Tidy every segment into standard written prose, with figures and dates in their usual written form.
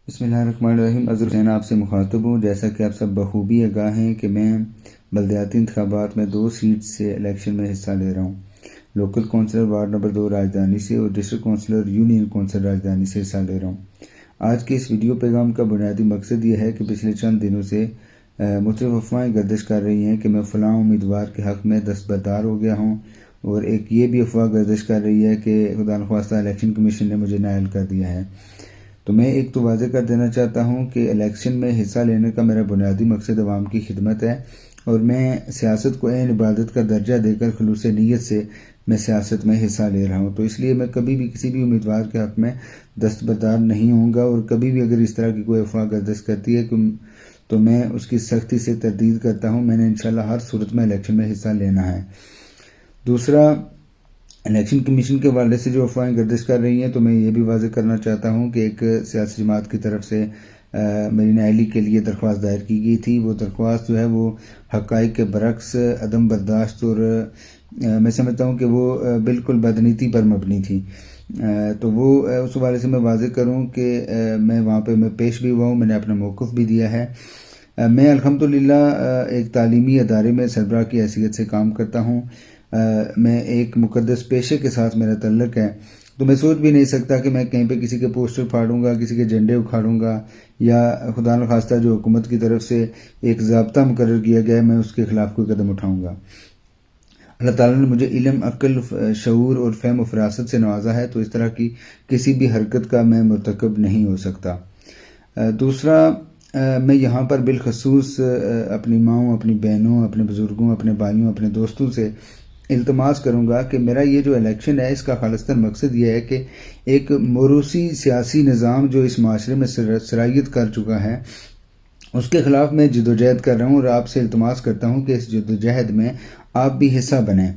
بسم اللہ الرحمن الرحیم۔ عزر حسین آپ سے مخاطب ہوں۔ جیسا کہ آپ سب بخوبی آگاہ ہیں کہ میں بلدیاتی انتخابات میں 2 سیٹ سے الیکشن میں حصہ لے رہا ہوں، لوکل کونسلر وارڈ نمبر 2 راجدھانی سے اور ڈسٹرکٹ کونسلر یونین کونسل راجدھانی سے حصہ لے رہا ہوں۔ آج کے اس ویڈیو پیغام کا بنیادی مقصد یہ ہے کہ پچھلے چند دنوں سے مختلف افواہیں گردش کر رہی ہیں کہ میں فلاں امیدوار کے حق میں دستبردار ہو گیا ہوں، اور ایک یہ بھی افواہ گردش کر رہی ہے کہ خدا نخواستہ الیکشن کمیشن نے مجھے نائل کر دیا ہے۔ تو میں ایک تو واضح کر دینا چاہتا ہوں کہ الیکشن میں حصہ لینے کا میرا بنیادی مقصد عوام کی خدمت ہے، اور میں سیاست کو عین عبادت کا درجہ دے کر خلوص نیت سے میں سیاست میں حصہ لے رہا ہوں۔ تو اس لیے میں کبھی بھی کسی بھی امیدوار کے حق میں دستبردار نہیں ہوں گا، اور کبھی بھی اگر اس طرح کی کوئی افواہ گردش کرتی ہے تو میں اس کی سختی سے تردید کرتا ہوں۔ میں نے انشاءاللہ ہر صورت میں الیکشن میں حصہ لینا ہے۔ دوسرا، الیکشن کمیشن کے حوالے سے جو افواہیں گردش کر رہی ہیں، تو میں یہ بھی واضح کرنا چاہتا ہوں کہ ایک سیاسی جماعت کی طرف سے میری نائلی کے لیے درخواست دائر کی گئی تھی۔ وہ درخواست جو ہے وہ حقائق کے برعکس عدم برداشت اور میں سمجھتا ہوں کہ وہ بالکل بدنیتی پر مبنی تھی۔ تو وہ اس حوالے سے میں واضح کروں کہ میں وہاں پہ پیش بھی ہوا ہوں، میں نے اپنا موقف بھی دیا ہے۔ میں الحمدللہ ایک تعلیمی ادارے میں سربراہ کی حیثیت سے کام کرتا ہوں۔ میں ایک مقدس پیشے کے ساتھ میرا تعلق ہے، تو میں سوچ بھی نہیں سکتا کہ میں کہیں پہ کسی کے پوسٹر پھاڑوں گا، کسی کے جھنڈے اکھاڑوں گا، یا خدا نخواستہ جو حکومت کی طرف سے ایک ضابطہ مقرر کیا گیا ہے میں اس کے خلاف کوئی قدم اٹھاؤں گا۔ اللہ تعالیٰ نے مجھے علم، عقل، شعور اور فہم و فراست سے نوازا ہے، تو اس طرح کی کسی بھی حرکت کا میں مرتکب نہیں ہو سکتا۔ دوسرا، میں یہاں پر بالخصوص اپنی ماؤں، اپنی بہنوں، اپنے بزرگوں، اپنے بھائیوں، اپنے دوستوں سے التماس کروں گا کہ میرا یہ جو الیکشن ہے اس کا خالصتاً مقصد یہ ہے کہ ایک موروثی سیاسی نظام جو اس معاشرے میں سرایت کر چکا ہے اس کے خلاف میں جدوجہد کر رہا ہوں، اور آپ سے التماس کرتا ہوں کہ اس جدوجہد میں آپ بھی حصہ بنیں۔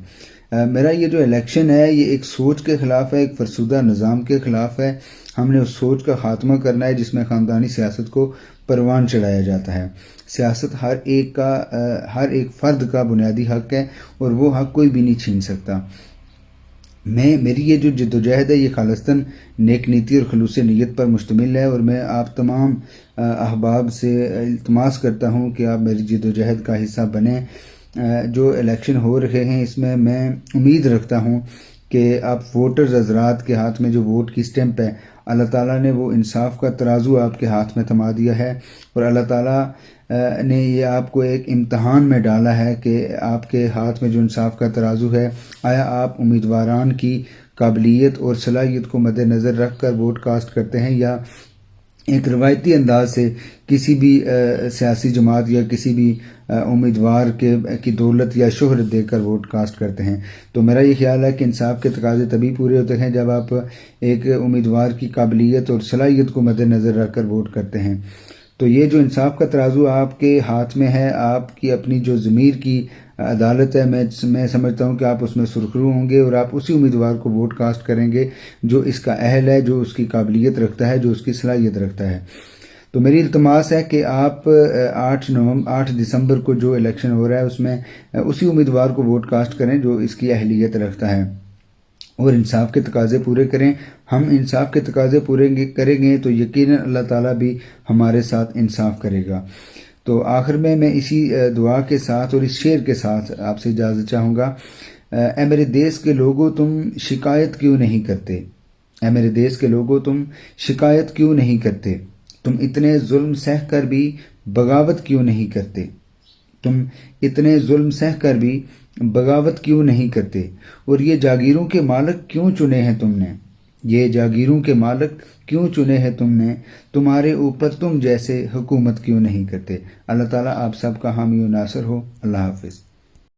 میرا یہ جو الیکشن ہے یہ ایک سوچ کے خلاف ہے، ایک فرسودہ نظام کے خلاف ہے۔ ہم نے اس سوچ کا خاتمہ کرنا ہے جس میں خاندانی سیاست کو پروان چڑھایا جاتا ہے۔ سیاست ہر ایک فرد کا بنیادی حق ہے، اور وہ حق کوئی بھی نہیں چھین سکتا۔ میری یہ جو جدوجہد ہے یہ خالصتاً نیک نیتی اور خلوص نیت پر مشتمل ہے، اور میں آپ تمام احباب سے التماس کرتا ہوں کہ آپ میری جدوجہد کا حصہ بنیں۔ جو الیکشن ہو رہے ہیں اس میں میں امید رکھتا ہوں کہ آپ ووٹرز حضرات کے ہاتھ میں جو ووٹ کی سٹیمپ ہے، اللہ تعالیٰ نے وہ انصاف کا ترازو آپ کے ہاتھ میں تھما دیا ہے، اور اللہ تعالیٰ نے یہ آپ کو ایک امتحان میں ڈالا ہے کہ آپ کے ہاتھ میں جو انصاف کا ترازو ہے، آیا آپ امیدواران کی قابلیت اور صلاحیت کو مد نظر رکھ کر ووٹ کاسٹ کرتے ہیں، یا ایک روایتی انداز سے کسی بھی سیاسی جماعت یا کسی بھی امیدوار کی دولت یا شہرت دے کر ووٹ کاسٹ کرتے ہیں۔ تو میرا یہ خیال ہے کہ انصاف کے تقاضے تبھی پورے ہوتے ہیں جب آپ ایک امیدوار کی قابلیت اور صلاحیت کو مد نظر رکھ کر ووٹ کرتے ہیں۔ تو یہ جو انصاف کا ترازو آپ کے ہاتھ میں ہے، آپ کی اپنی جو ضمیر کی عدالت ہے، میں سمجھتا ہوں کہ آپ اس میں سرخرو ہوں گے، اور آپ اسی امیدوار کو ووٹ کاسٹ کریں گے جو اس کا اہل ہے، جو اس کی قابلیت رکھتا ہے، جو اس کی صلاحیت رکھتا ہے۔ تو میری التماس ہے کہ آپ 8 دسمبر کو جو الیکشن ہو رہا ہے اس میں اسی امیدوار کو ووٹ کاسٹ کریں جو اس کی اہلیت رکھتا ہے، اور انصاف کے تقاضے پورے کریں۔ ہم انصاف کے تقاضے پورے کریں گے تو یقیناً اللہ تعالیٰ بھی ہمارے ساتھ انصاف کرے گا۔ تو آخر میں اسی دعا کے ساتھ اور اس شعر کے ساتھ آپ سے اجازت چاہوں گا۔ اے میرے دیس کے لوگوں تم شکایت کیوں نہیں کرتے، اے میرے دیس کے لوگوں تم شکایت کیوں نہیں کرتے، تم اتنے ظلم سہ کر بھی بغاوت کیوں نہیں کرتے، تم اتنے ظلم سہ کر بھی بغاوت کیوں نہیں کرتے، اور یہ جاگیروں کے مالک کیوں چنے ہیں تم نے، یہ جاگیروں کے مالک کیوں چنے ہیں تم نے، تمہارے اوپر تم جیسے حکومت کیوں نہیں کرتے۔ اللہ تعالیٰ آپ سب کا حامی و ناصر ہو۔ اللہ حافظ۔